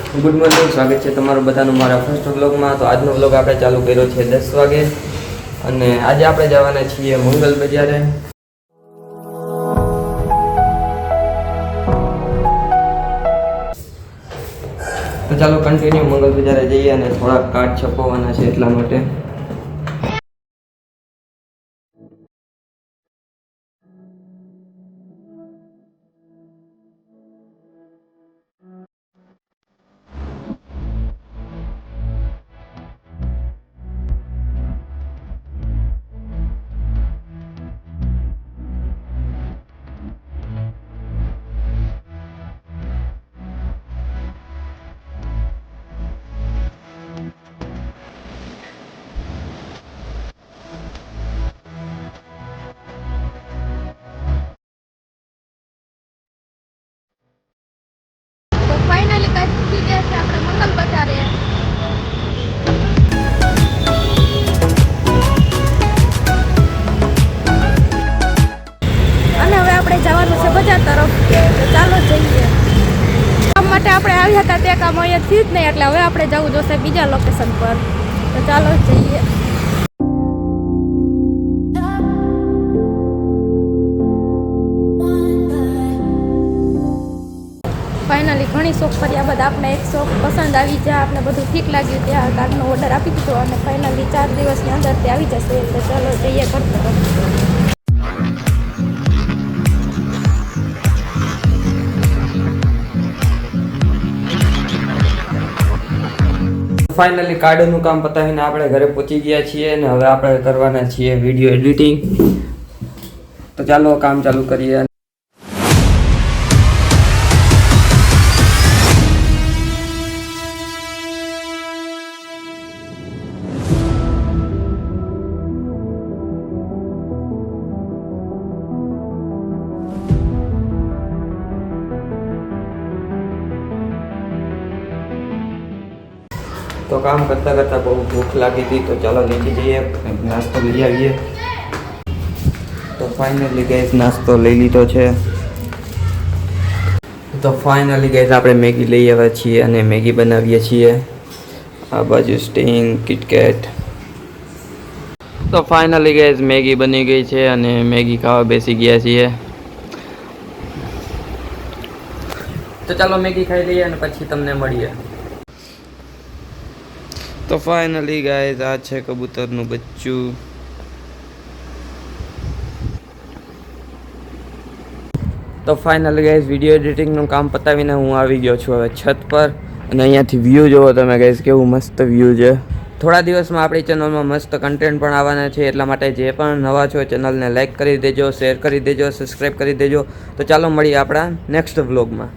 Good morning, સ્વાગત છે તમારું બધાનું મારા ફર્સ્ટ વ્લોગમાં. તો આજનો વ્લોગ આપણે ચાલુ કર્યો છે 10 વાગે અને આજે આપણે જવાના છીએ મંગલ બજારે. તો ચાલો કન્ટિન્યુ મંગલ બજારે જઈએ અને થોડાક કાર્ડ છપાવવાના છે એટલા માટે. ફાઇનલી કઈ પૂછી ગયા છે આપણે મંગલ બજારે. અને હવે આપણે જવાનું છે બજાર તરફ. તો ચાલો જઈએ. કામ માટે આપણે આવ્યા હતા તે કામ અહીંયાથી જ નહીં, એટલે હવે આપણે જવું જોશે બીજા લોકેશન પર. તો ચાલો જઈએ. ફાઇનલી ઘણી શોખ કર્યા બાદ આપણે એક શોખ પસંદ આવી જાય, આપણે બધું ઠીક લાગ્યું ત્યાં કાર્ડનો ઓર્ડર આપી દીધો અને ફાઇનલી 4 દિવસની અંદર તે આવી જશે. એટલે ચાલો જઈએ કરતો. ફાઇનલી કાર્ડનું કામ પતાવીને આપણે ઘરે પહોંચી ગયા છીએ અને હવે આપણે કરવાના છીએ વિડીયો એડિટિંગ. તો ચાલો કામ ચાલુ કરીએ. તો કામ કરતાં કરતાં બહુ ભૂખ લાગી હતી, તો ચાલો નીચે જઈએ નાસ્તો લઈ આવીએ. તો ફાઇનલી ગેસ નાસ્તો લઈ લીધો છે. તો ફાઇનલી ગેસ આપણે મેગી લઈ આવ્યા છીએ અને મેગી બનાવીએ છીએ. આ બાજુ સ્ટિંગ, કિટકેટ. તો ફાઇનલી ગેસ મેગી બની ગઈ છે અને મેગી ખાવા બેસી ગયા છીએ. તો ચાલો મેગી ખાઈ લઈએ અને પછી તમને મળીએ. તો ફાઇનલી ગાઈઝ આ છે કબૂતરનું બચ્ચું. તો ફાઇનલી ગાઈઝ વિડીયો એડિટિંગનું કામ પતાવીને હું આવી ગયો છું હવે છત પર અને અહીંયાથી વ્યૂ જોવો તમે ગાઈઝ, કેવું મસ્ત વ્યૂ છે. થોડા દિવસમાં આપણી ચેનલમાં મસ્ત કન્ટેન્ટ પણ આવવાના છે, એટલા માટે જે પણ નવા છો ચેનલને લાઇક કરી દેજો, શેર કરી દેજો, સબસ્ક્રાઈબ કરી દેજો. તો ચાલો મળીએ આપણા નેક્સ્ટ વ્લોગમાં.